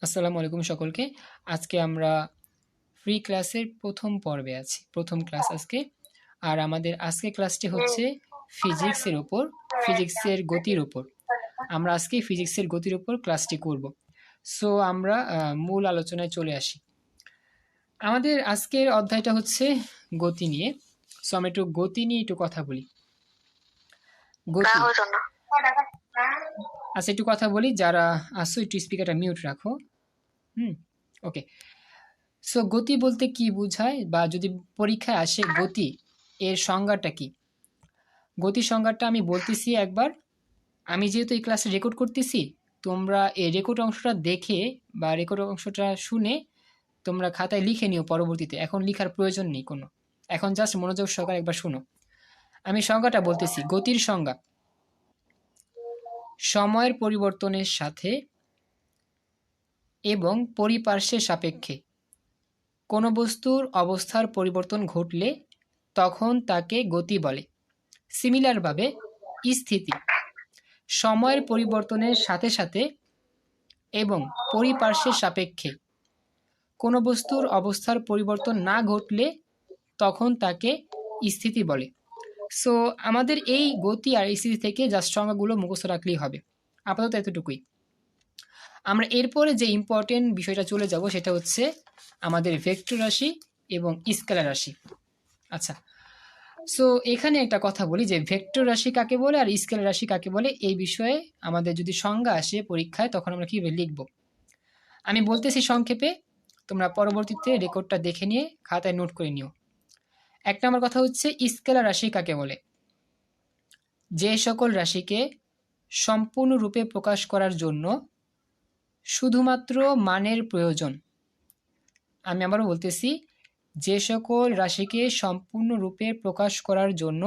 আসসালামু আলাইকুম সকলকে। আজকে আমরা ফ্রি ক্লাসের প্রথম পর্বে আছি, প্রথম ক্লাস আজকে। আর আমাদের আজকে ক্লাসটি হচ্ছে ফিজিক্সের উপর, ফিজিক্সের গতির উপর। আমরা আজকে ফিজিক্সের গতির উপর ক্লাসটি করব। সো আমরা মূল আলোচনায় চলে আসি। আমাদের আজকের অধ্যায়টা হচ্ছে গতি নিয়ে। সো আমরা একটু গতি নিয়ে একটু কথা বলি। গতি, আচ্ছা একটু কথা বলি। যারা আসো একটু স্পিকারটা মিউট রাখো। ওকে। সো গতি বলতে কি বোঝায়, বা যদি পরীক্ষায় আসে গতি এর সংজ্ঞাটা কি? গতির সংজ্ঞাটা আমি বলতেছি একবার। আমি যেহেতু এই ক্লাসে রেকর্ড করতেছি, তোমরা এই রেকর্ড অংশটা দেখে বা রেকর্ড অংশটা শুনে তোমরা খাতায় লিখে নিও পরবর্তীতে। এখন লিখার প্রয়োজন নেই কোনো, এখন জাস্ট মনোযোগ সহকারে একবার শুনো। আমি সংজ্ঞাটা বলতেছি। গতির সংজ্ঞা: সময়ের পরিবর্তনের সাথে এবং পরিপার্শ্বের সাপেক্ষে কোনো বস্তুর অবস্থার পরিবর্তন ঘটলে তখন তাকে গতি বলে। সিমিলারভাবে স্থিতি সময়ের পরিবর্তনের সাথে সাথে এবং পরিপার্শ্বের সাপেক্ষে কোনো বস্তুর অবস্থার পরিবর্তন না ঘটলে তখন তাকে স্থিতি বলে। সো আমাদের এই গতি আর স্থিতি থেকে জাস্ট সংজ্ঞাগুলো মুখস্থ রাখলেই হবে। আপাতত এতটুকুই। আমরা এরপরে যে ইম্পর্টেন্ট বিষয়টা চলে যাব সেটা হচ্ছে আমাদের ভেক্টর রাশি এবং স্কেলার রাশি। আচ্ছা, সো এখানে একটা কথা বলি যে ভেক্টর রাশি কাকে বলে আর স্কেলার রাশি কাকে বলে, এই বিষয়ে আমাদের যদি সংজ্ঞা আসে পরীক্ষায় তখন আমরা কীভাবে লিখব আমি বলতেছি সংক্ষেপে। তোমরা পরবর্তীতে রেকর্ডটা দেখে নিয়ে খাতায় নোট করে নিও। এক নম্বর কথা হচ্ছে স্কেলার রাশি কাকে বলে? যে সকল রাশিকে সম্পূর্ণরূপে প্রকাশ করার জন্য শুধুমাত্র মানের প্রয়োজন। আমি আবারও বলতেছি, যে সকল রাশিকে সম্পূর্ণরূপে প্রকাশ করার জন্য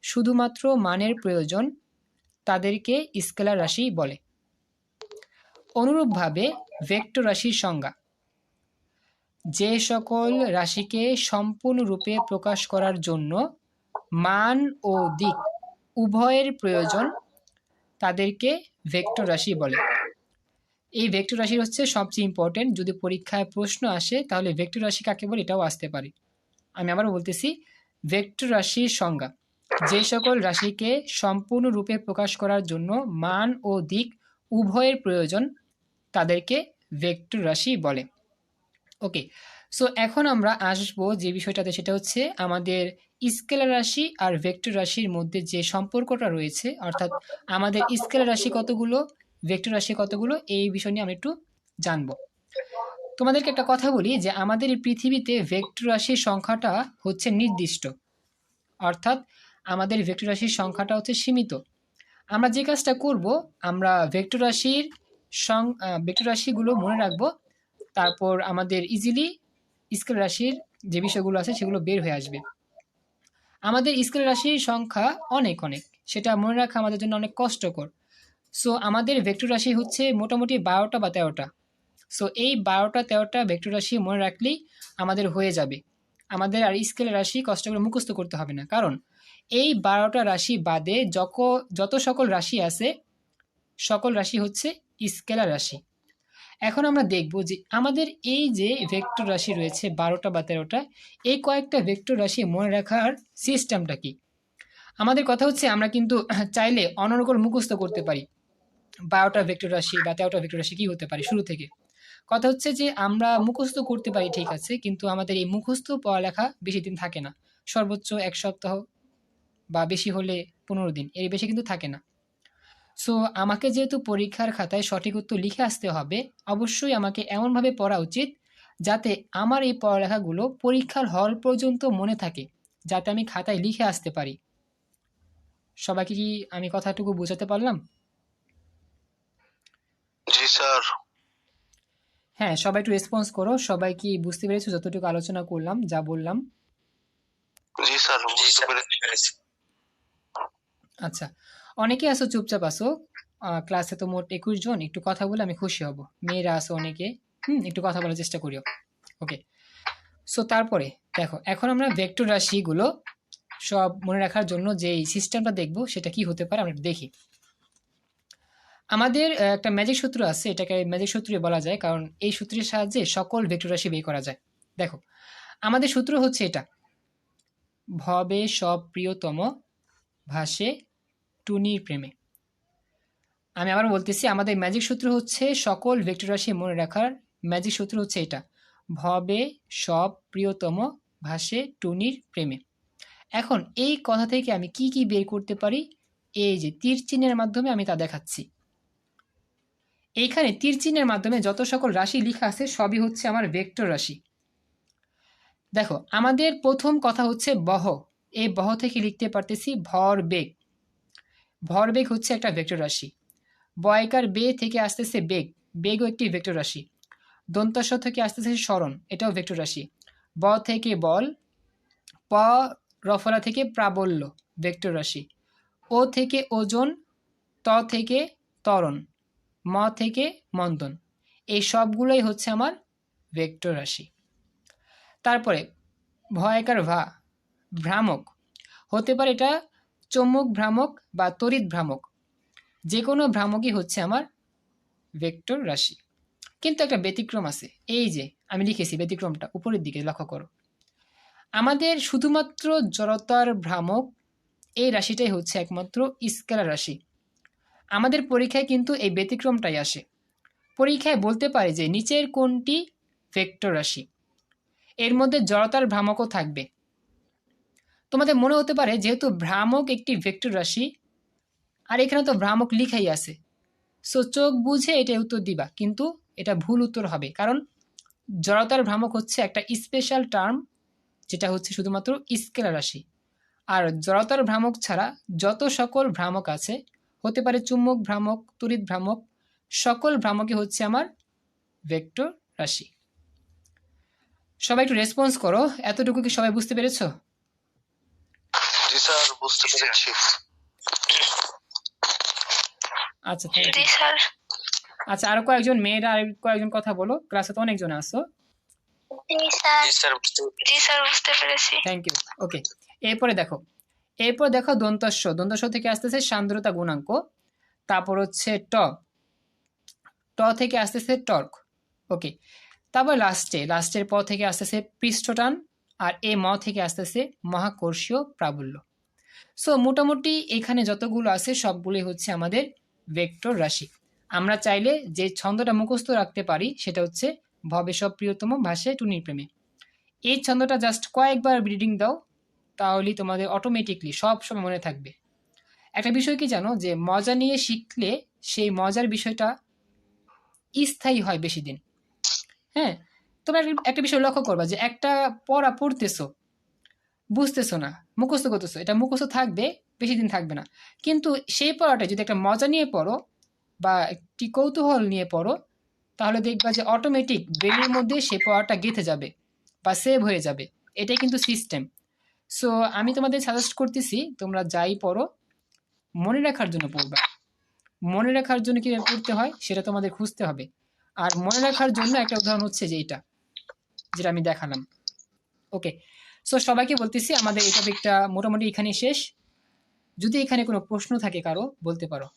শুধুমাত্র মানের প্রয়োজন তাদেরকে স্কেলার রাশি বলে। অনুরূপভাবে ভেক্টর রাশির সংজ্ঞা: যে সকল রাশিকে সম্পূর্ণরূপে প্রকাশ করার জন্য মান ও দিক উভয়ের প্রয়োজন তাদেরকে ভেক্টর রাশি বলে। এই ভেক্টর রাশি হচ্ছে সবচেয়ে ইম্পর্টেন্ট। যদি পরীক্ষায় প্রশ্ন আসে তাহলে ভেক্টর রাশি কাকে বলে এটাও আসতে পারে। আমি আবারও বলতেছি, ভেক্টর রাশির সংজ্ঞা: যে সকল রাশিকে সম্পূর্ণরূপে প্রকাশ করার জন্য মান ও দিক উভয়ের প্রয়োজন তাদেরকে ভেক্টর রাশি বলে। ওকে, সো এখন আমরা আসবো যে বিষয়টাতে, সেটা হচ্ছে আমাদের স্কেলার রাশি আর ভেক্টর রাশির মধ্যে যে সম্পর্কটা রয়েছে, অর্থাৎ আমাদের স্কেলার রাশি কতগুলো, ভেক্টর রাশি কতগুলো, এই বিষয় নিয়ে আমরা একটু জানবো। তোমাদেরকে একটা কথা বলি যে আমাদের এই পৃথিবীতে ভেক্টর রাশির সংখ্যাটা হচ্ছে নির্দিষ্ট, অর্থাৎ আমাদের ভেক্টর রাশির সংখ্যাটা হচ্ছে সীমিত। আমরা যে কাজটা করব, আমরা ভেক্টর রাশিগুলো মনে রাখবো, তারপর আমাদের ইজিলি স্কেলার রাশির যে বিষয়গুলো আছে সেগুলো বের হয়ে আসবে। আমাদের স্কেলার রাশির সংখ্যা অনেক অনেক, সেটা মনে রাখা আমাদের জন্য অনেক কষ্টকর। সো আমাদের ভেক্টর রাশি হচ্ছে মোটামুটি 12টা বা 13টা। সো এই 12টা 13টা ভেক্টর রাশি মনে রাখলেই আমাদের হয়ে যাবে। আমাদের আর স্কেলার রাশি কষ্ট করে মুখস্থ করতে হবে না, কারণ এই 12টা রাশি বাদে যত সকল রাশি আছে সকল রাশি হচ্ছে স্কেলার রাশি। এখন আমরা দেখব যে আমাদের এই যে ভেক্টর রাশি রয়েছে 12টা বা 13টা, এই কয়েকটা ভেক্টর রাশি মনে রাখার সিস্টেমটা কি? আমাদের কথা হচ্ছে আমরা কিন্তু চাইলে অনর্গল মুখস্থ করতে পারি 12টা ভেক্টর রাশি বা 13টা ভেক্টর রাশি কি হতে পারে শুরু থেকে। কথা হচ্ছে যে আমরা মুখস্থ করতে পারি ঠিক আছে, কিন্তু আমাদের এই মুখস্থ পড়ালেখা বেশি দিন থাকে না। সর্বোচ্চ 1 সপ্তাহ বা বেশি হলে 15 দিন, এর বেশি কিন্তু থাকে না। সো আমাকে যেহেতু পরীক্ষার খাতায় সঠিক উত্তর লিখে আসতে হবে, অবশ্যই আমাকে এমনভাবে পড়া উচিত যাতে আমার এই পড়ালেখাগুলো পরীক্ষার হল পর্যন্ত মনে থাকে, যাতে আমি খাতায় লিখে আসতে পারি। সবাইকে কি আমি কথাটুকু বোঝাতে পারলাম? জি স্যার। হ্যাঁ, সবাই একটু রেসপন্স করো। সবাই কি বুঝতে পেরেছো যতটুকু আলোচনা করলাম, যা বললাম? জি স্যার, বুঝতে পেরেছি। আচ্ছা, অনেকে আসো চুপচাপ আসো। ক্লাসে তো মোট 21 জন, একটু কথা বলে আমি খুশি হব। মেয়েরা আসো অনেকে, একটু কথা বলার চেষ্টা করিও। ওকে, সো তারপরে দেখো, এখন আমরা ভেক্টর রাশিগুলো সব মনে রাখার জন্য যে সিস্টেমটা দেখব সেটা কি হতে পারে আমরা একটু দেখি। আমাদের একটা ম্যাজিক সূত্র আছে, এটাকে ম্যাজিক সূত্রই বলা যায়, কারণ এই সূত্রের সাহায্যে সকল ভেক্টর রাশি বের করা যায়। দেখো, আমাদের সূত্র হচ্ছে এটা, ভবে সব প্রিয়তম ভাসে টুনির প্রেমে। আমি আবার বলতেছি, আমাদের ম্যাজিক সূত্র হচ্ছে সকল ভেক্টর রাশি মনে রাখার ম্যাজিক সূত্র হচ্ছে এটা, ভবে সব প্রিয়তম ভাসে টুনির প্রেমে। এখন এই কথা থেকে আমি কি কি বের করতে পারি, এই যে তীর চিহ্নের মাধ্যমে আমি তা দেখাচ্ছি। এইখানে তীর চিহ্নের মাধ্যমে যত সকল রাশি লেখা আছে সবই হচ্ছে আমার ভেক্টর রাশি। দেখো, আমাদের প্রথম কথা হচ্ছে বহ। এই বহ থেকে লিখতে পারতেছি ভরবেগ। ভরবেগ হচ্ছে একটা ভেক্টর রাশি। বয়কার বে থেকে আসতেছে বেগ, বেগও একটি ভেক্টর রাশি। দন্তাস্ব থেকে আসতেছে স্মরণ, এটাও ভেক্টর রাশি। ব থেকে বল, প রফলা থেকে প্রাবল্য, ভেক্টর রাশি। ও থেকে ওজন, ত থেকে ত্বরণ, ম থেকে মন্দন, এই সবগুলোই হচ্ছে আমার ভেক্টর রাশি। তারপরে ভয়কার ভা, ভ্রামক হতে পারে, এটা চৌম্বক ভ্রামক বা তড়িৎ ভ্রামক, যে কোনো ভ্রামকই হচ্ছে আমার ভেক্টর রাশি। কিন্তু একটা ব্যতিক্রম আছে, এই যে আমি লিখেছি ব্যতিক্রমটা উপরের দিকে লক্ষ্য করো। আমাদের শুধুমাত্র জড়তার ভ্রামক এই রাশিটাই হচ্ছে একমাত্র স্কেলার রাশি। আমাদের পরীক্ষায় কিন্তু এই ব্যতিক্রমটাই আসে। পরীক্ষায় বলতে পারে যে নিচের কোনটি ভেক্টর রাশি, এর মধ্যে জড়তার ভ্রামকও থাকবে। তোমাদের মনে হতে পারে যেহেতু ভ্রামক একটি ভেক্টর রাশি, আর এখানে তো ভ্রামক লিখাই আছে, সো চোখ বুঝে এটা উত্তর দিবা, কিন্তু এটা ভুল উত্তর হবে। কারণ জড়তার ভ্রামক হচ্ছে একটা স্পেশাল টার্ম, যেটা হচ্ছে শুধুমাত্র স্কেলার রাশি। আর জড়তার ভ্রামক ছাড়া যত সকল ভ্রামক আছে, হতে পারে চুম্বক ভ্রামক, তড়িৎ ভ্রামক, সকল ভ্রামকই হচ্ছে আমার ভেক্টর রাশি। সবাই একটু রেসপন্স করো, এতটুকু কি সবাই বুঝতে পেরেছো? জি স্যার, বুঝতে পেরেছি। আচ্ছা, থ্যাংক ইউ। আচ্ছা, আরো কয়েকজন মেয়েরা আর কয়েকজন কথা বলো, ক্লাসে তো অনেকজন আসো। Thank you. ওকে, এরপরে দেখো দন্তস্ব। দন্তস্ব থেকে আসতেছে সান্দ্রতা গুণাঙ্ক। তারপর হচ্ছে ট, ট থেকে আসতেছে টর্ক। ওকে, তারপর লাস্টের প থেকে আসতেছে পৃষ্ঠটান, আর এ ম থেকে আসতেছে মহাকর্ষীয় প্রাবল্য। সো মোটামুটি এখানে যতগুলো আছে সবগুলোই হচ্ছে আমাদের ভেক্টর রাশি। আমরা চাইলে যে ছন্দটা মুখস্থ রাখতে পারি সেটা হচ্ছে ভবে সব প্রিয়তম ভাসে টুনির প্রেমে। এই ছন্দটা জাস্ট কয়েকবার রিডিং দাও, তাহলেই তোমাদের অটোমেটিকলি সব সময় মনে থাকবে। একটা বিষয় কি জানো, যে মজা নিয়ে শিখলে সেই মজার বিষয়টা স্থায়ী হয় বেশি দিন। হ্যাঁ, তোমরা একটা বিষয় লক্ষ্য করবা, যে একটা পড়া পড়তেছো, বুঝতেছো না, মুখস্থ করতেছো, এটা মুখস্থ থাকবে, বেশি দিন থাকবে না। কিন্তু সেই পড়াটা যদি একটা মজা নিয়ে পড়ো বা একটি কৌতূহল নিয়ে পড়ো, তাহলে দেখবা যে অটোমেটিক ব্রেনের মধ্যে সেই পড়াটা গেঁথে যাবে বা সেভ হয়ে যাবে। এটাই কিন্তু সিস্টেম। সো আমি তোমাদের সাজেস্ট করতেছি, তোমরা যাই পড়ো মনে রাখার জন্য পড়বা। মনে রাখার জন্য কীভাবে পড়তে হয় সেটা তোমাদের খুঁজতে হবে। আর মনে রাখার জন্য একটা উদাহরণ হচ্ছে যে এইটা, যেটা আমি দেখালাম। ওকে, সো সবাইকে বলতেছি আমাদের এই টপিকটা মোটামুটি এখানে শেষ। যদি এখানে কোনো প্রশ্ন থাকে কারো, বলতে পারো।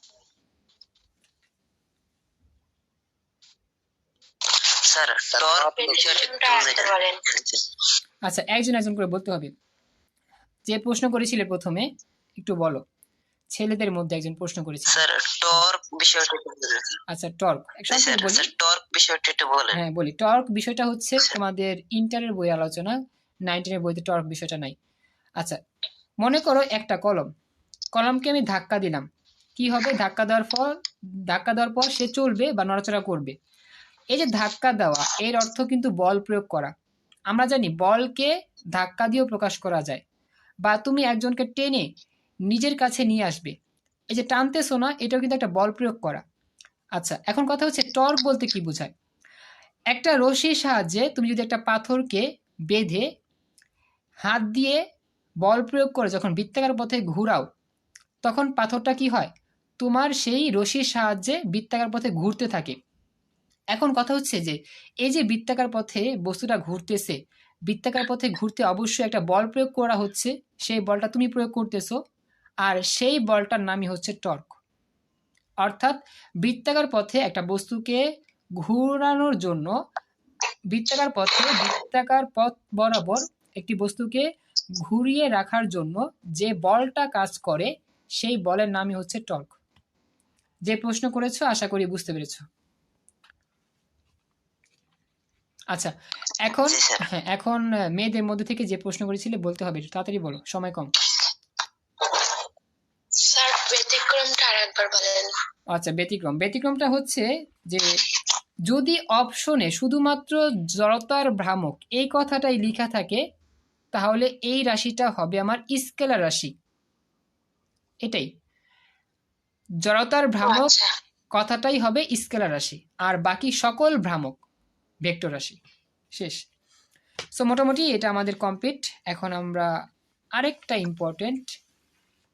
আচ্ছা, একজন করে বলতে হবে। যে প্রশ্ন করেছিলে প্রথমে একটু বলো, ছেলেদের মধ্যে একজন প্রশ্ন করেছিল। স্যার, টর্ক বিষয়টা একটু বলুন। আচ্ছা, টর্ক টর্ক বিষয়টা একটু বলেন। হ্যাঁ, বলি। টর্ক বিষয়টা হচ্ছে তোমাদের ইন্টারের বই আলোচনা, 9-এর বইতে টর্ক বিষয়টা নাই। আচ্ছা, মনে করো একটা কলমকে আমি ধাক্কা দিলাম, কি হবে? ধাক্কা দেওয়ার পর সে চলবে বা নড়াচড়া করবে। এই যে ধাক্কা দেওয়া, এর অর্থ কিন্তু বল প্রয়োগ করা। আমরা জানি বলকে ধাক্কা দিয়েও প্রকাশ করা যায়, বা তুমি একজনকে টেনে নিজের কাছে নিয়ে আসবে, এই যে টানতেছো না, এটাও কিন্তু একটা বল প্রয়োগ করা। আচ্ছা, এখন কথা হচ্ছে টর্ক বলতে কি বোঝায়। একটা রশির সাহায্যে তুমি যদি একটা পাথরকে বেঁধে হাত দিয়ে বল প্রয়োগ করে যখন বৃত্তাকার পথে ঘুরাও, তখন পাথরটা কি হয়? তোমার সেই রশির সাহায্যে বৃত্তাকার পথে ঘুরতে থাকে। এখন কথা হচ্ছে যে এই যে বৃত্তাকার পথে বস্তুটা ঘুরতেছে, বৃত্তাকার পথে ঘুরতে অবশ্যই একটা বল প্রয়োগ করা হচ্ছে, সেই বলটা তুমি প্রয়োগ করতেছো, আর সেই বলটার নামই হচ্ছে টর্ক। অর্থাৎ বৃত্তাকার পথে একটা বস্তুকে ঘোরানোর জন্য বৃত্তাকার পথ বরাবর একটি বস্তুকে ঘুরিয়ে রাখার জন্য যে বলটা কাজ করে সেই বলের নামই হচ্ছে টর্ক। যে প্রশ্ন করেছো আশা করি বুঝতে পেরেছো। আচ্ছা, এখন এখন মেয়েদের মধ্যে থেকে যে প্রশ্ন করেছিলে বলতে হবে, তাড়াতাড়ি বলো, সময় কম। স্যার ব্যতিক্রমটা আরেকবার বলেন। আচ্ছা, ব্যতিক্রমটা হচ্ছে যে যদি অপশনে শুধুমাত্র জড়তার ভ্রামক এই কথাটাই লেখা থাকে তাহলে এই রাশিটা হবে আমার স্কেলার রাশি। এটাই, জড়তার ভ্রামক কথাটাই হবে স্কেলার রাশি, আর বাকি সকল ভ্রামক ভেক্টর রাশি। শেষ। সো মোটামুটি এটা আমাদের কমপ্লিট। এখন আমরা আরেকটা ইম্পর্টেন্ট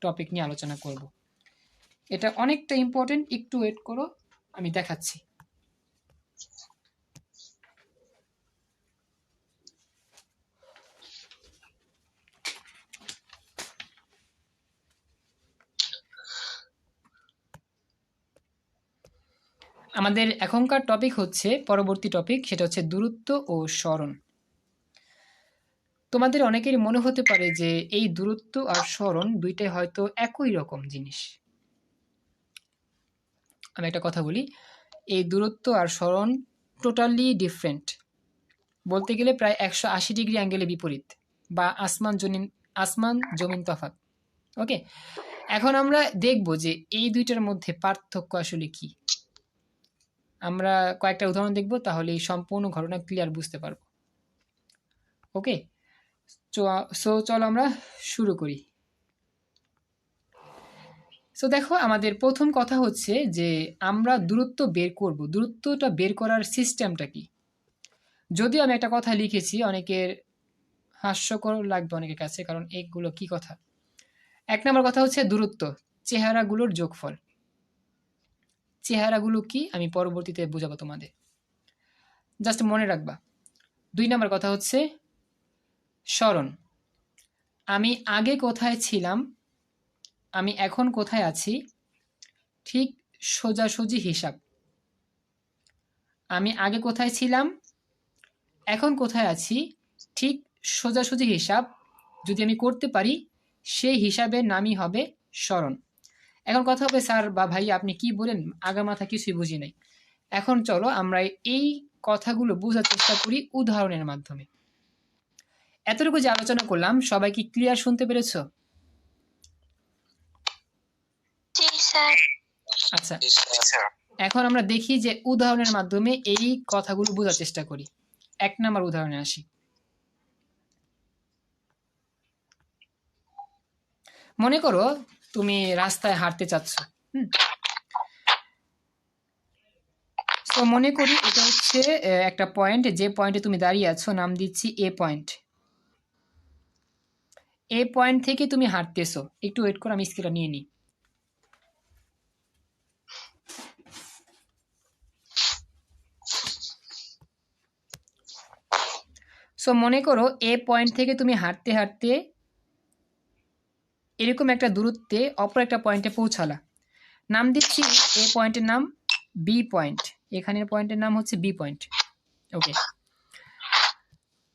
টপিক নিয়ে আলোচনা করব। এটা অনেকটা ইম্পর্টেন্ট, একটু ওয়েট করো, আমি দেখাচ্ছি। আমাদের এখনকার টপিক হচ্ছে, পরবর্তী টপিক সেটা হচ্ছে দূরত্ব ও সরণ। তোমাদের অনেকেরই মনে হতে পারে যে এই দূরত্ব আর সরণ দুইটাই হয়তো একই রকম জিনিস। আমি একটা কথা বলি, এই দূরত্ব আর সরণ টোটালি ডিফারেন্ট, বলতে গেলে প্রায় 180 ডিগ্রি অ্যাঙ্গেলে বিপরীত, বা আসমান জমিন তফাৎ। ওকে, এখন আমরা দেখব যে এই দুইটার মধ্যে পার্থক্য আসলে কি। আমরা কয়েকটা উদাহরণ দেখব, তাহলে এই সম্পূর্ণ ঘটনা ক্লিয়ার বুঝতে পারব। ওকে, সো চলো আমরা শুরু করি। সো দেখো, আমাদের প্রথম কথা হচ্ছে যে আমরা দূরত্ব বের করব। দূরত্বটা বের করার সিস্টেমটা কি? যদিও আমি একটা কথা লিখেছি, অনেকের হাস্যকর লাগবে অনেকের কাছে, কারণ এইগুলো কি কথা। 1 নম্বর কথা হচ্ছে দূরত্ব চেহারাগুলোর যোগফল। চেহারাগুলো কি আমি পরবর্তীতে বোঝাবো তোমাদের, জাস্ট মনে রাখবা। 2 নম্বর কথা হচ্ছে সরণ, আমি আগে কোথায় ছিলাম, আমি এখন কোথায় আছি, ঠিক সোজাসুজি হিসাব। আমি আগে কোথায় ছিলাম, এখন কোথায় আছি, ঠিক সোজাসুজি হিসাব যদি আমি করতে পারি, সেই হিসাবের নামই হবে সরণ। এখন কথা হবে, স্যার বা ভাই আপনি কি বলেন, আগামাথা কিছুই বুঝি নাই। এখন চলো আমরা এই কথাগুলো বোঝার চেষ্টা করি উদাহরণের মাধ্যমে। এতটুকু যে আলোচনা করলাম, সবাই কি ক্লিয়ার শুনতে পেরেছো? আচ্ছা, এখন আমরা দেখি যে উদাহরণের মাধ্যমে এই কথাগুলো বোঝার চেষ্টা করি। 1 নম্বর উদাহরণে আসি। মনে করো তুমি রাস্তায় হাঁটতে চাচ্ছ। তো মনে করি এটা হচ্ছে একটা পয়েন্ট, যে পয়েন্টে তুমি দাঁড়িয়ে আছো নাম দিচ্ছি এ পয়েন্ট। এ পয়েন্ট থেকে তুমি হাঁটতেছো, একটু ওয়েট করো, আমি স্কেলটা নিয়ে নিই। সো মনে করো এ পয়েন্ট থেকে তুমি হাঁটতে হাঁটতে এরকম একটা দূরত্বে অপর একটা পয়েন্টে পৌঁছালা। নাম দিচ্ছি এ পয়েন্টের নাম বি পয়েন্ট, এখানের পয়েন্টের নাম হচ্ছে বি পয়েন্ট। ওকে,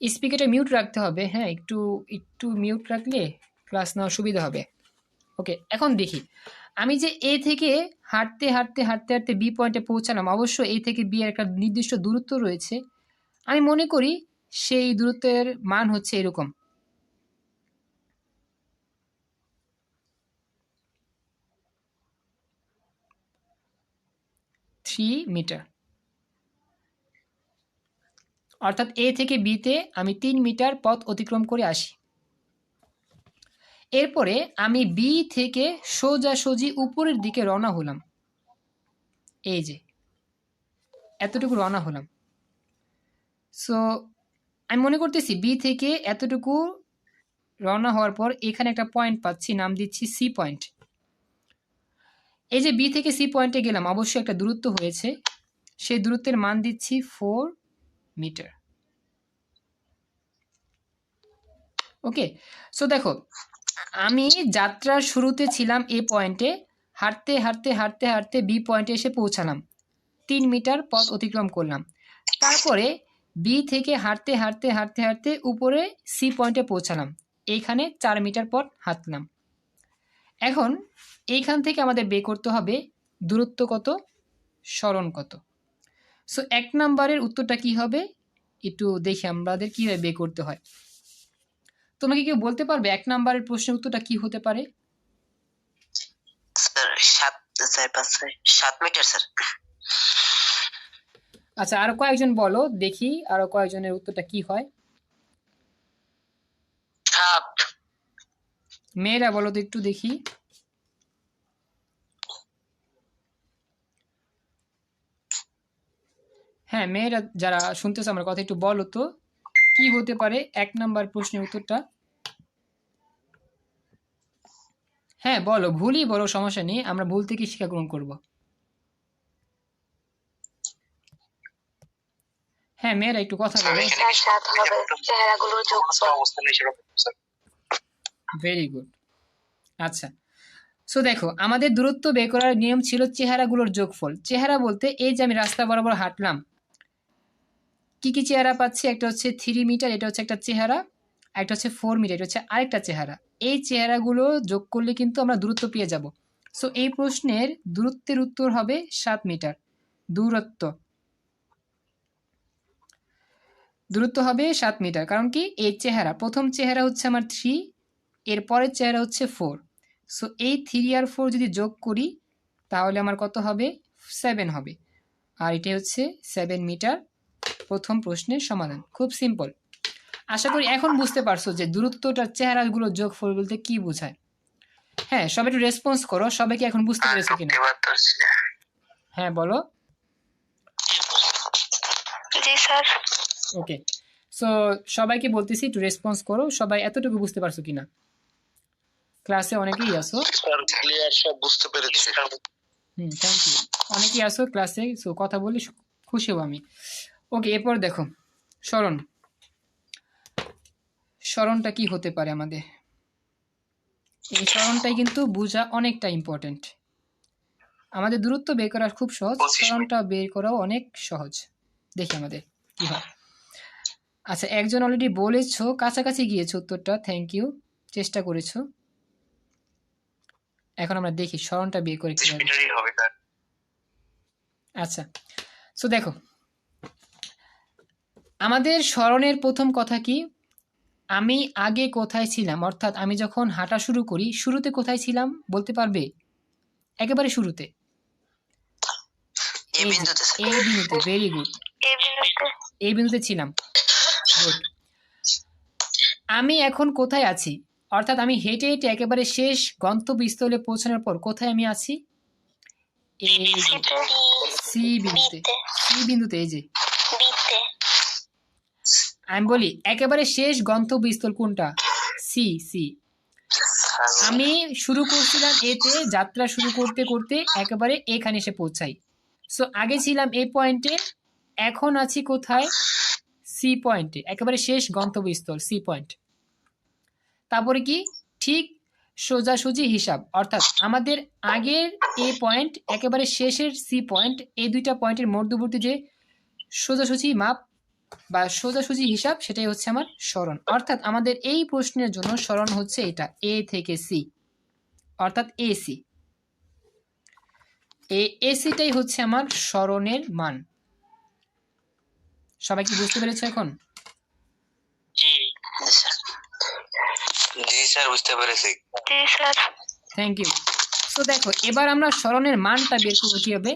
স্পিকারটা মিউট রাখতে হবে, হ্যাঁ একটু মিউট রাখলে ক্লাস নেওয়ার সুবিধা হবে। ওকে, এখন দেখি আমি যে এ থেকে হাঁটতে হাঁটতে হাঁটতে হাঁটতে বি পয়েন্টে পৌঁছালাম। অবশ্য এ থেকে বি এর একটা নির্দিষ্ট দূরত্ব রয়েছে। আমি মনে করি সেই দূরত্বের মান হচ্ছে এরকম, মিটার। অর্থাৎ এ থেকে বিতে আমি 3 মিটার পথ অতিক্রম করে আসি। এরপরে আমি বি থেকে সোজাসুজি উপরের দিকে রওনা হলাম। এই যে এতটুকু রওনা হলাম। সো আমি মনে করতেছি বি থেকে এতটুকু রওনা হওয়ার পর এখানে একটা পয়েন্ট পাচ্ছি, নাম দিচ্ছি সি পয়েন্ট। এই যে বি থেকে সি পয়েন্টে গেলাম, অবশ্যই একটা দূরত্ব হয়েছে, সেই দূরত্বের মান দিচ্ছি 4 মিটার। ওকে, সো দেখো আমি যাত্রার শুরুতে ছিলাম এ পয়েন্টে, হাঁটতে হাঁটতে হাঁটতে হাঁটতে বি পয়েন্টে এসে পৌঁছালাম, 3 মিটার পথ অতিক্রম করলাম। তারপরে বি থেকে হাঁটতে হাঁটতে হাঁটতে হাঁটতে উপরে সি পয়েন্টে পৌঁছালাম, এইখানে 4 মিটার পথ হাঁটলাম। এখন এইখান থেকে আমাদের বের করতে হবে দূরত্ব কত, সরণ কত। সো 1 নাম্বারের উত্তরটা কি হবে একটু দেখি আমাদের কীভাবে বের করতে হয়। তোমরা কি কেউ বলতে পারবে 1 নাম্বারের প্রশ্নের উত্তরটা কি হতে পারে? Sir 7 metre sir. আচ্ছা, আরো কয়েকজন বলো দেখি, আরো কয়েকজনের উত্তরটা কি হয়। মেয়েরা বলো তো একটু দেখি। হ্যাঁ, মেয়েরা যারা শুনতেছে আমার কথা একটু বলো তো কি হতে পারে 1 নাম্বার প্রশ্নের উত্তরটা। হ্যাঁ বলো, ভুলই বলো, সমস্যা নেই, আমরা ভুল থেকে শিক্ষা গ্রহণ করব। হ্যাঁ মেয়েরা একটু কথা বলো। Very good. আচ্ছা, সো দেখো আমাদের দূরত্ব বের করার নিয়ম ছিল চেহারাগুলোর যোগফল। চেহারা বলতে এই যে আমি রাস্তা বরাবর হাঁটলাম, কি কি চেহারা পাচ্ছি, একটা হচ্ছে 3 মিটার, এটা হচ্ছে একটা চেহারা, একটা হচ্ছে 4 মিটার, এটা হচ্ছে আরেকটা চেহারা। এই চেহারাগুলো যোগ করলে কিন্তু আমরা দূরত্ব পেয়ে যাব। সো এই প্রশ্নের দূরত্বের উত্তর হবে 7 মিটার। দূরত্ব হবে 7 মিটার, কারণ কি এই চেহারা, প্রথম চেহারা হচ্ছে আমার 3, এর পরের চেহারা হচ্ছে 4। সো এই 3 আর 4 যদি যোগ করি তাহলে আমার কত হবে, 7 হবে। আর এটা হচ্ছে 7 মিটার। প্রথম প্রশ্নের সমাধান খুব সিম্পল। আশা করি এখন বুঝতে পারছো যে দূরত্বটার চেহারাগুলোর যোগফল বলতে কি বোঝায়। হ্যাঁ, সবাই একটু রেসপন্স করো, সবাই কি এখন বুঝতে পেরেছো কিনা? হ্যাঁ বলো। জি স্যার। ওকে, সো সবাইকে বলতেছি একটু রেসপন্স করো, সবাই এতটুকু বুঝতে পারছো কিনা? ক্লাসে অনেকেই আসো। স্যার ক্লিয়ার, সব বুঝতে পেরেছি। Thank you. অনেকেই আসো ক্লাসে, সো কথা বলি খুশি হব আমি। ওকে, এরপর দেখো সরণ। সরণটা কি হতে পারে আমাদের? এই সরণটাই কিন্তু বোঝা অনেকটা ইম্পর্টেন্ট। আমাদের দূরত্ব বের করা খুব সহজ, সরণটা বের করাও অনেক সহজ। দেখি আমাদের কি হয়। আচ্ছা, একজন অলরেডি বলেছো, কাছাকাছি গিয়েছো উত্তরটা, থ্যাংক ইউ, চেষ্টা করেছো। এখন আমরা দেখি সরণটা বের করে কিভাবে। আচ্ছা, সো দেখো আমাদের সরণের প্রথম কথা কি, আমি আগে কোথায় ছিলাম, অর্থাৎ আমি যখন হাঁটা শুরু করি শুরুতে কোথায় ছিলাম বলতে পারবে? একেবারে শুরুতে এই বিন্দুতে। ভেরি গুড, এই বিন্দুতে ছিলাম। গুড। আমি এখন কোথায় আছি, অর্থাৎ আমি হেঁটে হেঁটে একেবারে শেষ গন্তব্যস্থলে পৌঁছানোর পর কোথায় আমি আছি? এই সি বিন্দুতে। সি বিন্দুতে, এই যে আমি বলি একেবারে শেষ গন্তব্যস্থল কোনটা? সি। সি। আমি শুরু করছিলাম এতে, যাত্রা শুরু করতে করতে একেবারে এখানে এসে পৌঁছাই। সো আগে ছিলাম এই পয়েন্টে, এখন আছি কোথায়? সি পয়েন্টে, একেবারে শেষ গন্তব্যস্থল সি পয়েন্ট। তারপরে কি, ঠিক সোজাসুজি হিসাব, অর্থাৎ আমাদের আগের এ পয়েন্ট একেবারে শেষের সি পয়েন্ট, এই দুইটা পয়েন্টের মধ্যবর্তী যে সোজাসুজি মাপ বা সোজাসুজি হিসাব, সেটাই হচ্ছে আমার সরণ। অর্থাৎ আমাদের এই প্রশ্নের জন্য সরণ হচ্ছে এটা, এ থেকে সি, অর্থাৎ এসি। এই এসিটাই হচ্ছে আমার সরণের মান। সবাই কি বুঝতে পেরেছে এখন? জি স্যার, বুঝতে পেরেছি। জি স্যার। Thank you. তো দেখো এবার আমরা সরণের মানটা বের করবো কিভাবে।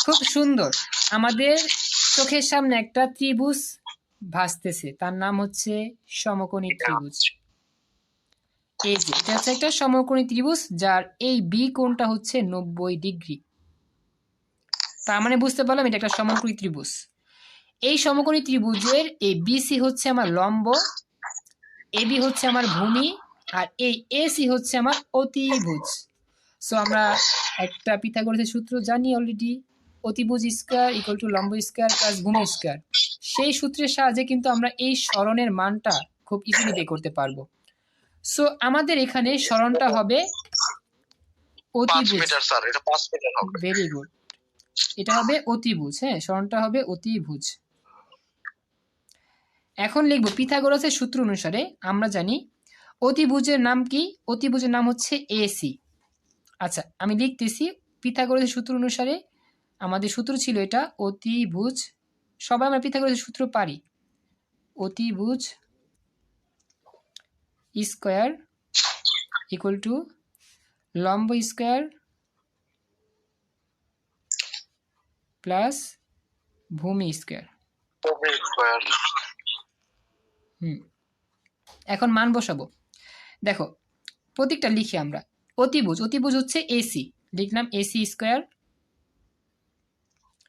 খুব সুন্দর, আমাদের চোখের সামনে একটা ত্রিভুজ ভাসতেছে, তার নাম হচ্ছে সমকোণী ত্রিভুজ। এই যে এটা হচ্ছে একটা সমকোণী ত্রিভুজ, যার এই বি কোণটা হচ্ছে 90 ডিগ্রি। তার মানে বুঝতে পারলাম এটা একটা সমকোণী ত্রিভুজ। এই সমকোণী ত্রিভুজের এই বিসি হচ্ছে আমার লম্ব, এবি হচ্ছে আমার ভূমি, আর এই এসি হচ্ছে আমার অতিভুজ। সো আমরা একটা পিথাগোরাসের সূত্র জানি অলরেডি, অতিভুজ স্কয়ার ইকুয়াল টু লম্ব স্কয়ার প্লাস ভূমি স্কয়ার। সেই সূত্রের সাহায্যে কিন্তু আমরা এই সরণের মানটা খুব ইজিলি বের করতে পারবো। সো আমাদের এখানে সরণটা হবে অতিভুজ। মিটার স্যার, এটা 5 মিটার হবে। ভেরি গুড, এটা হবে অতিভুজ। হ্যাঁ, সরণটা হবে অতিভুজ। এখন লিখব পিথাগোরাসের সূত্র অনুসারে আমরা জানি অতিভুজের নাম কি? অতিভুজের নাম হচ্ছে এসি। আচ্ছা, আমি লিখতেছি পিথাগোরাসের সূত্র অনুসারে আমাদের সূত্র ছিল এটা, অতিভুজ। সবাই আমরা পিথাগোরাসের সূত্র পারি। অতিভুজ স্কয়ার ইকুয়াল টু লম্ব স্কয়ার প্লাস ভূমি স্কয়ার। এখন মান বসাবো। দেখো প্রতীকটা লিখি আমরা। অতিভুজ, অতিভুজ হচ্ছে এসি, লিখলাম এসি স্কয়ার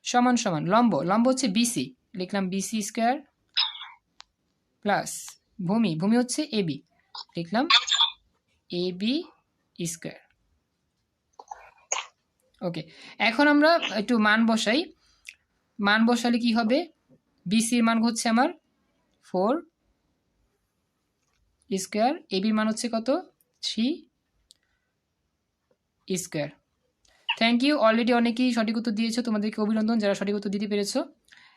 সমান সমান লম্ব, লম্ব হচ্ছে বিসি, লিখলাম বিসি স্কয়ার প্লাস ভূমি, ভূমি হচ্ছে এবি, লিখলাম এবি স্কয়ার। ওকে, এখন আমরা একটু মান বসাই। মান বসালে কি হবে? বিসির মান হচ্ছে আমার 4 স্কয়ার, এবির মান হচ্ছে কত? 3 স্কয়ার। থ্যাংক ইউ, অলরেডি অনেকেই সঠিক উত্তর দিয়েছো, তোমাদেরকে অভিনন্দন যারা সঠিক উত্তর দিতে পেরেছো।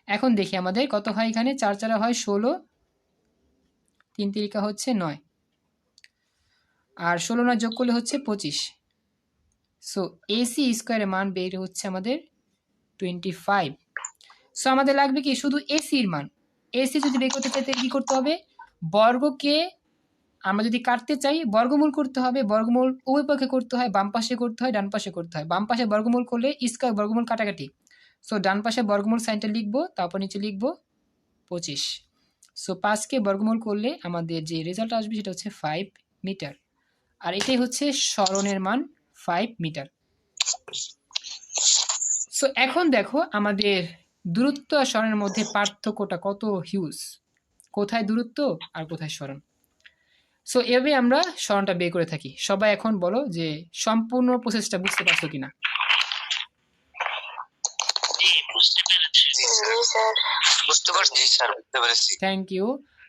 এখন দেখি আমাদের কত হয় এখানে। 4 4 হয় 16, 3 3 হচ্ছে 9, আর 16 9 যোগ করলে হচ্ছে 25। সো এসি স্কয়ারের মান বের হচ্ছে আমাদের 25। সো আমাদের লাগবে কি? শুধু এসির মান। এসি যদি বের করতে চাই তাহলে কি করতে হবে? বর্গকে আমরা যদি কাটতে চাই বর্গমূল করতে হবে। বর্গমূল উভয় পক্ষে করতে হয়, বাম পাশে করতে হয়, ডান পাশে করতে হয়। বাম পাশে বর্গমূল করলে স্কয়ার বর্গমূল কাটাকাটি। সো ডান পাশে বর্গমূল সাইনটা লিখবো, তারপর নিচে লিখবো 25। সো 5কে বর্গমূল করলে আমাদের যে রেজাল্ট আসবে সেটা হচ্ছে 5 মিটার। আর এটাই হচ্ছে সরণের মান 5 মিটার। সো এখন দেখো আমাদের দূরত্ব আর সরণের মধ্যে পার্থক্যটা কত হিউজ। কোথায় দূরত্ব আর কোথায় সরণ। সো এভাবে আমরা সরণটা বের করে থাকি। সবাই এখন বলো যে সম্পূর্ণ প্রসেসটা বুঝতে পারছো কিনা? বুঝতে পারছি স্যার, বুঝতে পেরেছি। Thank you.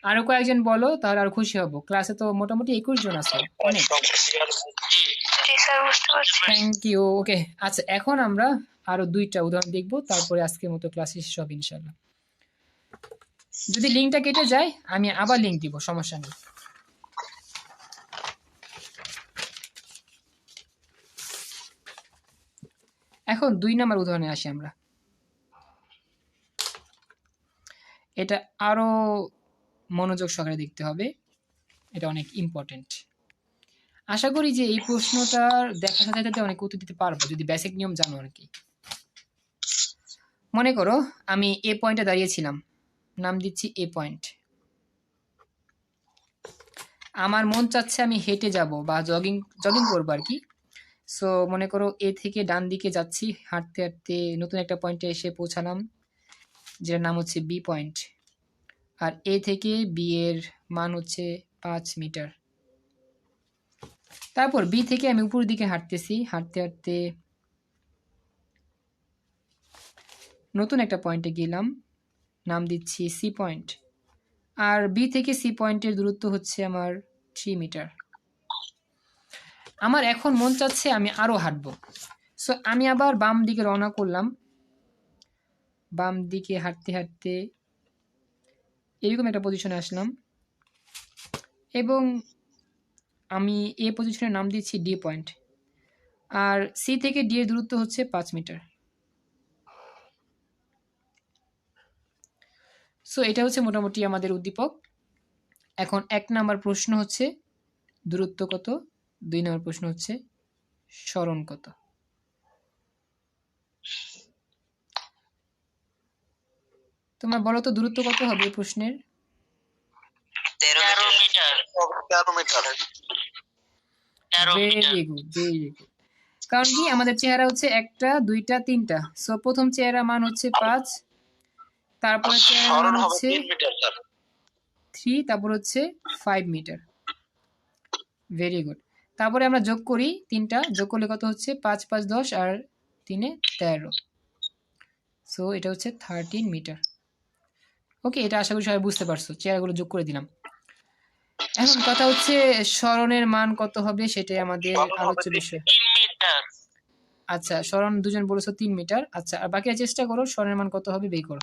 আরো কয়েকজন বলো, তাহলে আরো খুশি হব। ক্লাসে তো মোটামুটি 21 জন আছে, অনেক। জি স্যার, বুঝতে পারছি। Thank you. ওকে, আচ্ছা এখন আমরা আরো 2টা উদাহরণ দেখব, তারপরে আজকের মতো ক্লাস শেষ হবে ইনশাআল্লাহ। যদি লিঙ্কটা কেটে যায় আমি আবার লিঙ্ক দিব, সমস্যা নেই। এখন 2 নম্বর উদাহরণে আসি আমরা। এটা আরো মনোযোগ সহকারে দেখতে হবে, এটা অনেক ইম্পর্টেন্ট। আশা করি যে এই প্রশ্নটার দেখার সাথে সাথে অনেক উত্তর দিতে পারবো যদি বেসিক নিয়ম জানো আর কি। মনে করো আমি এ পয়েন্টে দাঁড়িয়েছিলাম, নাম দিচ্ছি এ পয়েন্ট। আমার মন চাচ্ছে আমি হেঁটে যাব বা জগিং করবো আর কি। সো মনে করো এ থেকে ডান দিকে যাচ্ছি, হাঁটতে হাঁটতে নতুন একটা পয়েন্টে এসে পৌঁছালাম, যেটার নাম হচ্ছে বি পয়েন্ট। আর এ থেকে বি এর মান হচ্ছে 5 মিটার। তারপর বি থেকে আমি উপর দিকে হাঁটতেছি, হাঁটতে হাঁটতে নতুন একটা পয়েন্টে গেলাম, নাম দিচ্ছি সি পয়েন্ট। আর বি থেকে সি পয়েন্টের দূরত্ব হচ্ছে আমার 3 মিটার। আমার এখন মন চাচ্ছে আমি আরো হাঁটবো। সো আমি আবার বাম দিকে রওনা করলাম। বাম দিকে হাঁটতে হাঁটতে এরকম একটা পজিশনে আসলাম এবং আমি এই পজিশনের নাম দিচ্ছি ডি পয়েন্ট। আর সি থেকে ডি এর দূরত্ব হচ্ছে 5 মিটার। সো এটা হচ্ছে মোটামুটি আমাদের উদ্দীপক। এখন 1 নাম্বার প্রশ্ন হচ্ছে দূরত্ব কত, 2 নাম্বার প্রশ্ন হচ্ছে সরণ কত। তোমরা বলো তো দূরত্ব কত হবে এই প্রশ্নের? 13 metre. Very good, very good. কারণ কি আমাদের চেহারা হচ্ছে 1টা 2টা 3টা। সো প্রথম চেহারা মান হচ্ছে 5, তারপরে চেহারা মান হচ্ছে 3, তারপর হচ্ছে 5 মিটার। Very good. তারপরে আমরা যোগ করি, 3টা যোগ করলে কত হচ্ছে? 5 5 10 আর 3 13। সো এটা হচ্ছে 13 মিটার। ওকে, এটা আশা করি সবাই বুঝতে পারছো। চেহারাগুলো যোগ করে দিলাম। এখন কথা হচ্ছে সরণের মান কত হবে, সেটাই আমাদের আলোচ্য বিষয়। মিটার। আচ্ছা, সরণ দুজন বলেছো 3 মিটার। আচ্ছা, আর বাকিরা চেষ্টা করো সরণের মান কত হবে বের করো।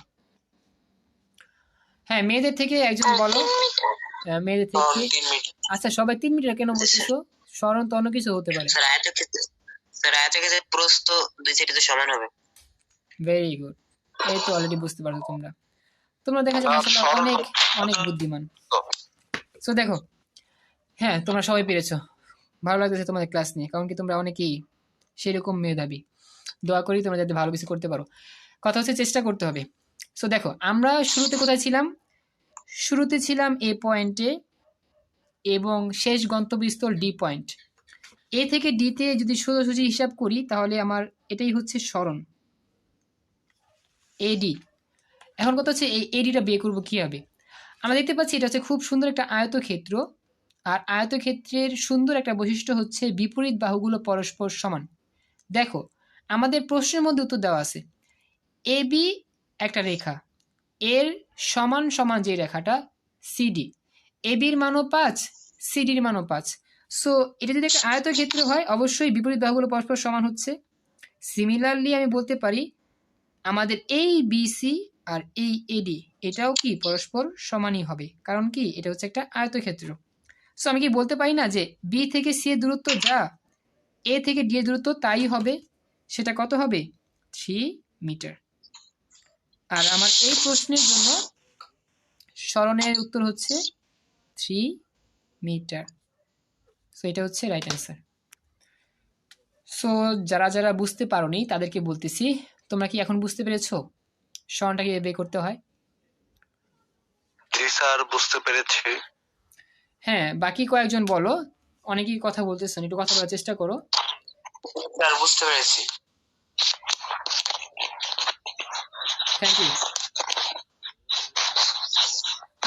হ্যাঁ, মেয়েদের থেকে একজন বলো। 3 মিটার। মেয়েদের সরণ থেকে 3 মিটার। আচ্ছা, সবাই 3 মিটার কেন বলতেছো? সরণ তো অন্য কিছু হতে পারে। স্যার আয়তক্ষেত্রের প্রস্থ দুই সাইডে সমান হবে। Very good. এই তো অলরেডি বুঝতে পারছো তোমরা। তোমরা দেখা যায় মাশাআল্লাহ অনেক অনেক বুদ্ধিমান। সো দেখো, হ্যাঁ তোমরা সবাই পেরেছো। ভালো লাগতেছে তোমাদের ক্লাস নিয়ে, কারণ কি তোমরা অনেকেই সেরকম মেধাবী। দোয়া করি তোমরা যাতে ভালো কিছু করতে পারো। কথা হচ্ছে চেষ্টা করতে হবে। সো দেখো, আমরা শুরুতে কোথায় ছিলাম? শুরুতে ছিলাম এ পয়েন্টে এবং শেষ গন্তব্যস্থল ডি পয়েন্ট। এ থেকে ডিতে যদি সোজাসুজি হিসাব করি তাহলে আমার এটাই হচ্ছে সরণ এডি। এখন কথা হচ্ছে এই এডিটা বের করবো কীভাবে? আমরা দেখতে পাচ্ছি এটা হচ্ছে খুব সুন্দর একটা আয়তক্ষেত্র। আর আয়তক্ষেত্রের সুন্দর একটা বৈশিষ্ট্য হচ্ছে বিপরীত বাহুগুলো পরস্পর সমান। দেখো, আমাদের প্রশ্নের মধ্যে উত্তর দেওয়া আছে এ বি একটা রেখা, এর সমান সমান যে রেখাটা সিডি, এ বির মানও 5, সিডির মানও 5। সো এটা যদি একটা আয়তক্ষেত্র হয় অবশ্যই বিপরীত বাহুগুলো পরস্পর সমান হচ্ছে। সিমিলারলি আমি বলতে পারি আমাদের এই বিসি আর এই এডি এটাও কি পরস্পর সমানই হবে, কারণ কি এটা হচ্ছে একটা আয়তক্ষেত্র। সো আমি কি বলতে পারি না যে বি থেকে সি এর দূরত্ব যা এ থেকে ডি এর দূরত্ব তাই হবে? সেটা কত হবে? 3 মিটার। আর আমার এই প্রশ্নের জন্য সরণের উত্তর হচ্ছে 3 মিটার। সো এটা হচ্ছে রাইট অ্যান্সার। সো যারা যারা বুঝতে পারোনি তাদেরকে বলতেছি, তোমরা কি এখন বুঝতে পেরেছো সরণটা কিভাবে বের করতে হয়? জি স্যার, বুঝতে পেরেছি। হ্যাঁ, বাকি কয়েকজন বলো। অনেকেই কথা বলতেছেন, একটু কথা বলার চেষ্টা করো। স্যার বুঝতে পেরেছি। Thank you.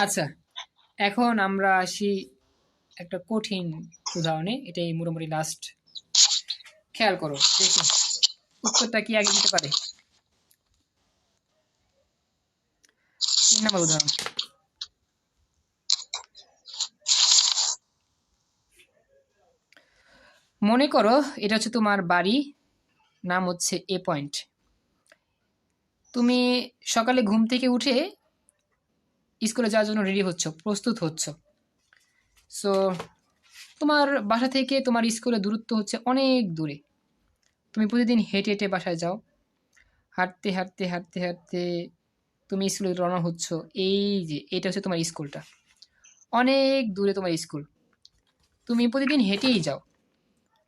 আচ্ছা, এখন আমরা আসি একটা কঠিন উদাহরণে। এটাই মোটামুটি লাস্ট। খেয়াল করো, দেখি উত্তরটা কি আগে দিতে পারে। 3 নম্বর উদাহরণ। মনে করো এটা হচ্ছে তোমার বাড়ি, নাম হচ্ছে এ পয়েন্ট। তুমি সকালে ঘুম থেকে উঠে স্কুলে যাওয়ার জন্য রেডি হচ্ছ, প্রস্তুত হচ্ছ। সো তোমার বাসা থেকে তোমার স্কুলের দূরত্ব হচ্ছে অনেক দূরে। তুমি প্রতিদিন হেঁটে হেঁটে বাসায় যাও। হাঁটতে হাঁটতে হাঁটতে হাঁটতে তুমি স্কুলে রওনা হচ্ছ। এই যে এটা হচ্ছে তোমার স্কুলটা, অনেক দূরে তোমার স্কুল। তুমি প্রতিদিন হেঁটেই যাও,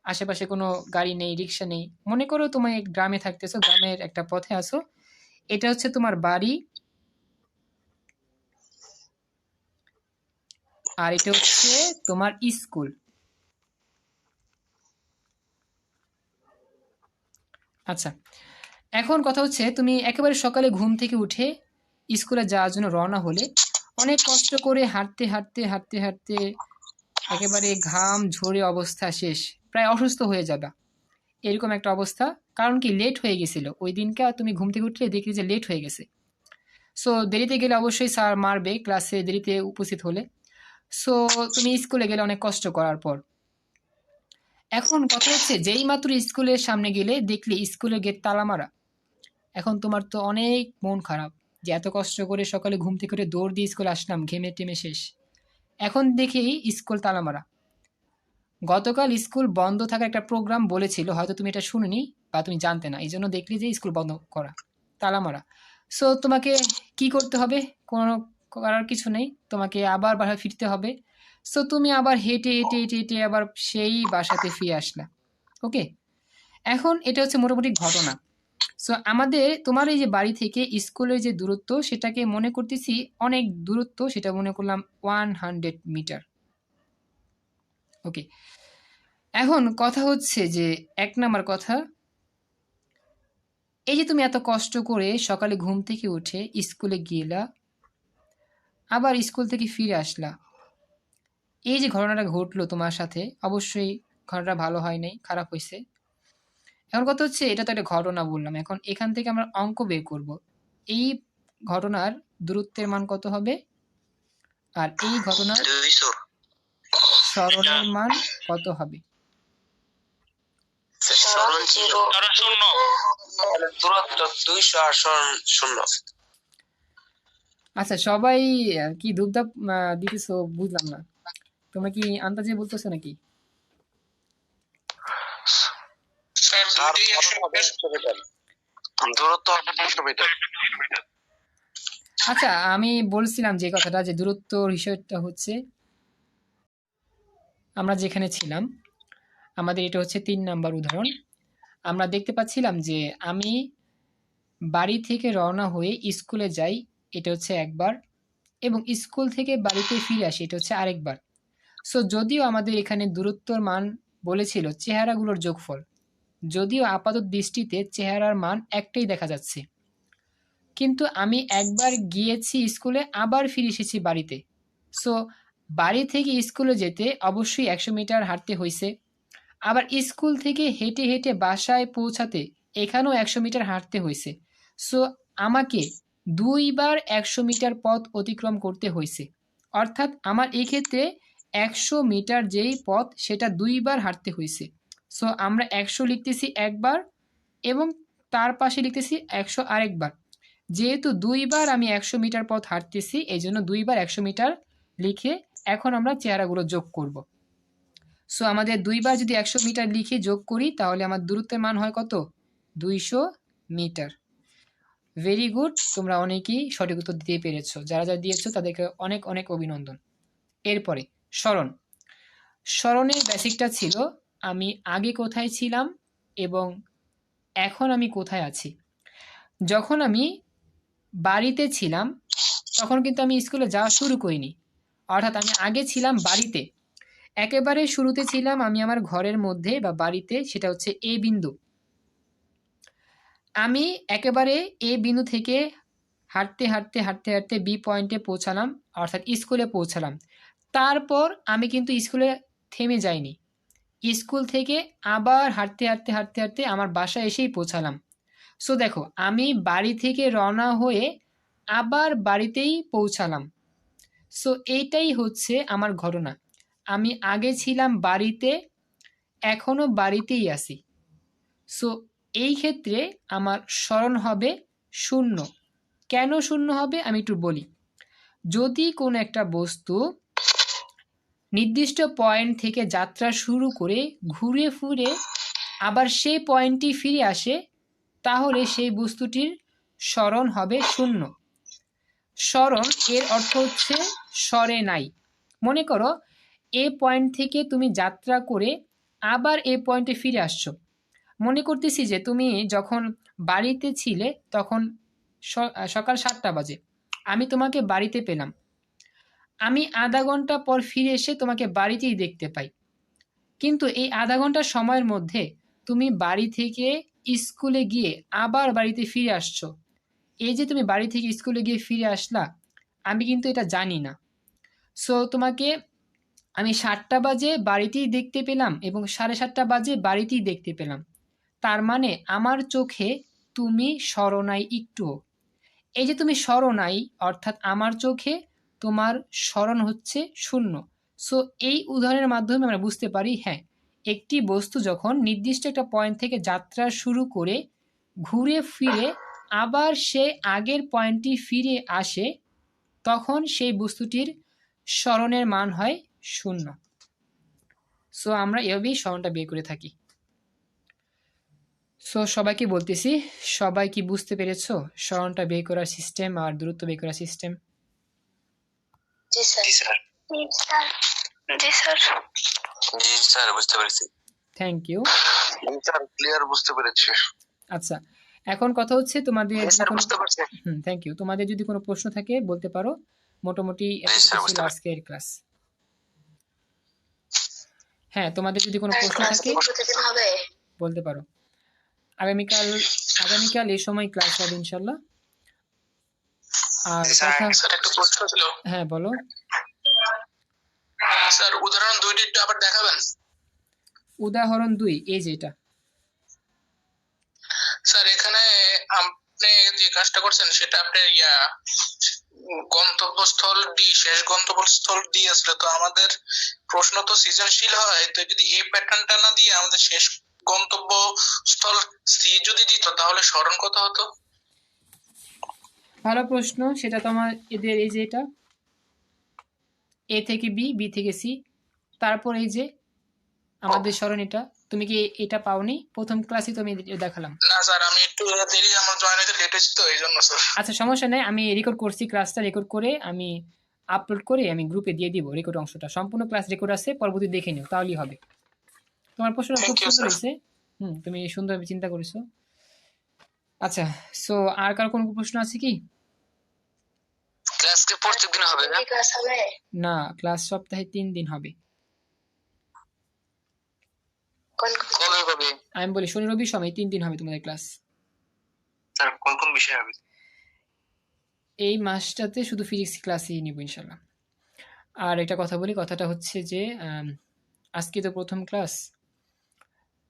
আশেপাশে কোনো গাড়ি নেই, রিক্সা নেই। মনে করো তুমি গ্রামে থাকতেছো, গ্রামের একটা পথে আসো। এটা হচ্ছে তোমার বাড়ি আর এটা হচ্ছে তোমার স্কুল। আচ্ছা, এখন কথা হচ্ছে তুমি একেবারে সকালে ঘুম থেকে উঠে স্কুলে যাওয়ার জন্য রওনা হলে অনেক কষ্ট করে হাঁটতে হাঁটতে হাঁটতে হাঁটতে একেবারে ঘাম ঝরে অবস্থা শেষ, প্রায় অসুস্থ হয়ে যাবা, এরকম একটা অবস্থা। কারণ কি লেট হয়ে গেছিল ওই দিনকে, তুমি ঘুম থেকে উঠলে দেখলে যে লেট হয়ে গেছে। সো দেরিতে গেলে অবশ্যই স্যার মারবে ক্লাসে দেরিতে উপস্থিত হলে। সো তুমি স্কুলে গেলে অনেক কষ্ট করার পর। এখন কথা হচ্ছে যেই মাত্র স্কুলের সামনে গেলে দেখলে স্কুলের গেট তালা মারা। এখন তোমার তো অনেক মন খারাপ যে এত কষ্ট করে সকালে ঘুম থেকে উঠে দৌড় দিয়ে স্কুলে আসলাম, ঘেমে টেমে শেষ, এখন দেখি স্কুল তালা মারা। গতকাল স্কুল বন্ধ থাকার একটা প্রোগ্রাম বলেছিল, হয়তো তুমি এটা শুনোনি বা তুমি জানতে না, এই জন্য দেখলি যে স্কুল বন্ধ করা, তালা মারা। সো তোমাকে কি করতে হবে? কোনো করার কিছু নেই, তোমাকে আবার বাসায় ফিরতে হবে। সো তুমি আবার হেঁটে হেঁটে হেঁটে হেঁটে আবার সেই বাসাতে ফিরে আসলা। ওকে, এখন এটা হচ্ছে মোটামুটি ঘটনা। সো আমাদের তোমার এই যে বাড়ি থেকে স্কুলের যে দূরত্ব সেটাকে মনে করতেছি অনেক দূরত্ব, সেটা মনে করলাম 100 মিটার। ওকে, এখন কথা হচ্ছে যে 1 নাম্বার কথা, এই যে তুমি এত কষ্ট করে সকালে ঘুম থেকে উঠে স্কুলে গেলা, আবার স্কুল থেকে ফিরে আসলা, এই যে ঘটনাটা ঘটলো তোমার সাথে, অবশ্যই ঘটনাটা ভালো হয় নাই, খারাপ হয়েছে। এখন কথা হচ্ছে এটা তো একটা ঘটনা বললাম, এখন এখান থেকে আমরা অঙ্ক বের করব। এই ঘটনার দূরত্বের মান কত হবে আর এই ঘটনার 200। সরণের মান কত হবে? সরণ জিরো, শূন্য। তাহলে দূরত্ব 200 আর সরণ 0। আচ্ছা, সবাই কি ধূপধাপ দিতেছো বুঝলাম না। তোমরা কি আন্দাজে বলতেছো নাকি? স্যার দুইটাই 100 মিটার। দূরত্ব 100 মিটার। আচ্ছা, আমি বলছিলাম যে কথাটা, যে দূরত্বর হিসাবটা হচ্ছে, আমরা যেখানে ছিলাম আমাদের এটা হচ্ছে 3 নাম্বার উদাহরণ। আমরা দেখতে পাচ্ছিলাম যে আমি বাড়ি থেকে রওনা হয়ে স্কুলে যাই, এটা হচ্ছে একবার, এবং স্কুল থেকে বাড়িতে ফিরে আসি, এটা হচ্ছে আরেকবার। সো যদিও আমাদের এখানে দূরত্বর মান বলেছিল চেহারাগুলোর যোগফল, যদিও আপাতত দৃষ্টিতে চেহারার মান একটাই দেখা যাচ্ছে, কিন্তু আমি একবার গিয়েছি স্কুলে, আবার ফিরে এসেছি বাড়িতে। সো বাড়ি থেকে স্কুলে যেতে অবশ্যই 100 মিটার হাঁটতে হয়েছে, আবার স্কুল থেকে হেঁটে হেঁটে বাসায় পৌঁছাতে এখানেও 100 মিটার হাঁটতে হয়েছে। সো আমাকে 2 বার 100 মিটার পথ অতিক্রম করতে হয়েছে, অর্থাৎ আমার এই ক্ষেত্রে 100 মিটার যেই পথ সেটা 2 বার হাঁটতে হয়েছে। সো আমরা 100 লিখতেছি একবার, এবং তার পাশে লিখতেছি 100 আরেকবার। যেহেতু 2 বার আমি 100 মিটার পথ হাঁটতেছি, এই জন্য 2 বার 100 মিটার লিখে এখন আমরা চেহারাগুলো যোগ করব। সো আমাদের 2 বার যদি 100 মিটার লিখে যোগ করি, তাহলে আমার দূরত্বের মান হয় কত? 200 মিটার। ভেরি গুড, তোমরা অনেকেই সঠিক উত্তর দিতে পেরেছো। যারা যারা দিয়েছো তাদেরকে অনেক অনেক অভিনন্দন। এরপরে স্মরণ। স্মরণের বেসিকটা ছিল আমি আগে কোথায় ছিলাম এবং এখন আমি কোথায় আছি। যখন আমি বাড়িতে ছিলাম তখন কিন্তু আমি স্কুলে যাওয়া শুরু করিনি, অর্থাৎ আমি আগে ছিলাম বাড়িতে। একেবারে শুরুতে ছিলাম আমি আমার ঘরের মধ্যে বা বাড়িতে, সেটা হচ্ছে এ বিন্দু। আমি একেবারে এ বিন্দু থেকে হাঁটতে হাঁটতে হাঁটতে হাঁটতে বি পয়েন্টে পৌঁছালাম, অর্থাৎ স্কুলে পৌঁছালাম। তারপর আমি কিন্তু স্কুলে থেমে যাইনি, স্কুল থেকে আবার হাঁটতে হাঁটতে হাঁটতে হাঁটতে আমার বাসায় এসেই পৌঁছালাম। সো দেখো, আমি বাড়ি থেকে রওনা হয়ে আবার বাড়িতেই পৌঁছালাম। সো এইটাই হচ্ছে আমার ঘটনা। আমি আগে ছিলাম বাড়িতে, এখনো বাড়িতেই আছি। সো এই ক্ষেত্রে আমার স্মরণ হবে 0। কেন 0 হবে আমি একটু বলি। যদি কোনো একটা বস্তু নির্দিষ্ট পয়েন্ট থেকে যাত্রা শুরু করে ঘুরে ফিরে আবার সেই পয়েন্টটি ফিরে আসে, তাহলে সেই বস্তুটির স্মরণ হবে 0। স্মরণ এর অর্থ হচ্ছে সরে নাই। মনে করো এ পয়েন্ট থেকে তুমি যাত্রা করে আবার এ পয়েন্টে ফিরে আসছো। মনে করতেছি যে তুমি যখন বাড়িতে ছিলে তখন সকাল 7টা বাজে, আমি তোমাকে বাড়িতে পেলাম। আমি আধা ঘন্টা পর ফিরে এসে তোমাকে বাড়িতেই দেখতে পাই, কিন্তু এই আধা ঘন্টা সময়ের মধ্যে তুমি বাড়ি থেকে স্কুলে গিয়ে আবার বাড়িতে ফিরে আসছো। এই যে তুমি বাড়ি থেকে স্কুলে গিয়ে ফিরে আসলা, আমি কিন্তু এটা জানি না। সো তোমাকে আমি 7টা বাজে বাড়িতেই দেখতে পেলাম এবং 7:30 বাজে বাড়িতেই দেখতে পেলাম। তার মানে আমার চোখে তুমি সরো নাই একটুও। এই যে তুমি সরো নাই, অর্থাৎ আমার চোখে তোমার স্মরণ হচ্ছে 0। সো এই উদাহরণের মাধ্যমে আমরা বুঝতে পারি, হ্যাঁ, একটি বস্তু যখন নির্দিষ্ট একটা পয়েন্ট থেকে যাত্রা শুরু করে ঘুরে ফিরে আবার সে আগের পয়েন্টটি ফিরে আসে, তখন সেই বস্তুটির স্মরণের মান হয় 0। সো আমরা এভাবেই স্মরণটা বের করে থাকি। সো সবাইকে বলতেছি, সবাই কি বুঝতে পেরেছো স্মরণটা বের করার সিস্টেম আর দূরত্ব বের করার সিস্টেম? জি স্যার। জি স্যার। জি স্যার, বুঝতে পেরেছি। থ্যাংক ইউ স্যার, ক্লিয়ার বুঝতে পেরেছি। আচ্ছা, এখন কথা হচ্ছে তোমাদের স্যার, বুঝতে পারছি। Thank you. তোমাদের যদি কোনো প্রশ্ন থাকে বলতে পারো। মোটামুটি ছিল আজকের ক্লাস। হ্যাঁ, তোমাদের যদি কোনো প্রশ্ন থাকে বলতে পারো। আগামীকাল এই সময় ক্লাস হবে ইনশাল্লাহ। আর স্যার একটা প্রশ্ন ছিল। হ্যাঁ বলো স্যার, উদাহরণ 2টি একটু আবার দেখাবেন? উদাহরণ 2 এই যেটা। স্যার এখানে আপনি যে কাজটা করছেন সেটা আপনার গন্তব্যস্থল ডি, শেষ গন্তব্যস্থল ডি আসলে তো আমাদের প্রশ্ন তো সৃজনশীল হয়, তো যদি এই প্যাটার্নটা না দিয়ে আমাদের শেষ গন্তব্য স্থল সি যদি দিত তাহলে স্মরণ কত হতো? ভালো প্রশ্ন। সেটা তোমার এদের এই যে এটা এ থেকে বি, বি থেকে সি, তারপর এই যে আমাদের স্মরণ এটা। তুমি কি এটা পাওনি? প্রথম ক্লাসে তো আমি দেখালাম। না স্যার, আমি একটু দেরি, আমার জয়েন হতে লেট হয়েছে তো এই জন্য স্যার। আচ্ছা সমস্যা নেই, আমি রেকর্ড করছি, ক্লাসটা রেকর্ড করে আমি আপলোড করে আমি গ্রুপে দিয়ে দিব রেকর্ড অংশটা। সম্পূর্ণ ক্লাস রেকর্ড আছে, পরবর্তী দেখে নিও, তাহলেই হবে। তোমার প্রশ্নটা খুব থ্যাংক ইউ সুন্দর স্যার। হয়েছে। তুমি সুন্দরভাবে চিন্তা করেছো। আচ্ছা, সো আর কার কোনো প্রশ্ন আছে কি? ক্লাস কি প্রত্যেকদিন হবে না? না, ক্লাস সপ্তাহে 3 দিন হবে। কবে হবে? আমি বলি শনি রবি সময় 3 দিন হবে তোমাদের ক্লাস। স্যার কোন কোন বিষয় হবে? এই মাসটাতে শুধু ফিজিক্স ক্লাসই নিব ইনশাল্লাহ। আর একটা কথা বলি, কথাটা হচ্ছে যে আজকে তো প্রথম ক্লাস,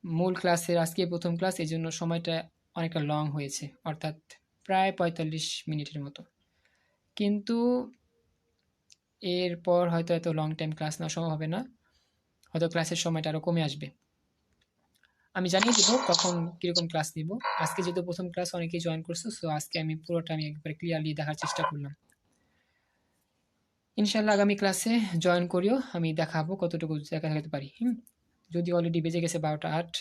মূল ক্লাসের আজকে প্রথম ক্লাস, এই জন্য সময়টা অনেকটা লং হয়েছে, অর্থাৎ প্রায় 45 মিনিটের মতো। কিন্তু এরপর হয়তো এত লং টাইম ক্লাস নেওয়া সম্ভব হবে না, হয়তো ক্লাসের সময়টা আরও কমে আসবে। আমি জানিয়ে দেবো কখন কীরকম ক্লাস নিব। আজকে যেহেতু প্রথম ক্লাস অনেকেই জয়েন করছো, সো আজকে আমি পুরোটা আমি একবার ক্লিয়ারলি দেখার চেষ্টা করলাম। ইনশাল্লাহ আগামী ক্লাসে জয়েন করিও, আমি দেখাবো কতটুকু দেখা দেখাতে পারি। যদি অলরেডি বেজে গেছে 12টা 8,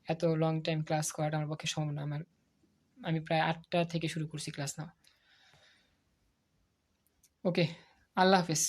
এত লং টাইম ক্লাস করাটা আমার পক্ষে সম্ভব না। আমি প্রায় 8টা থেকে শুরু করছি ক্লাস নাও। ওকে, আল্লাহ হাফেজ।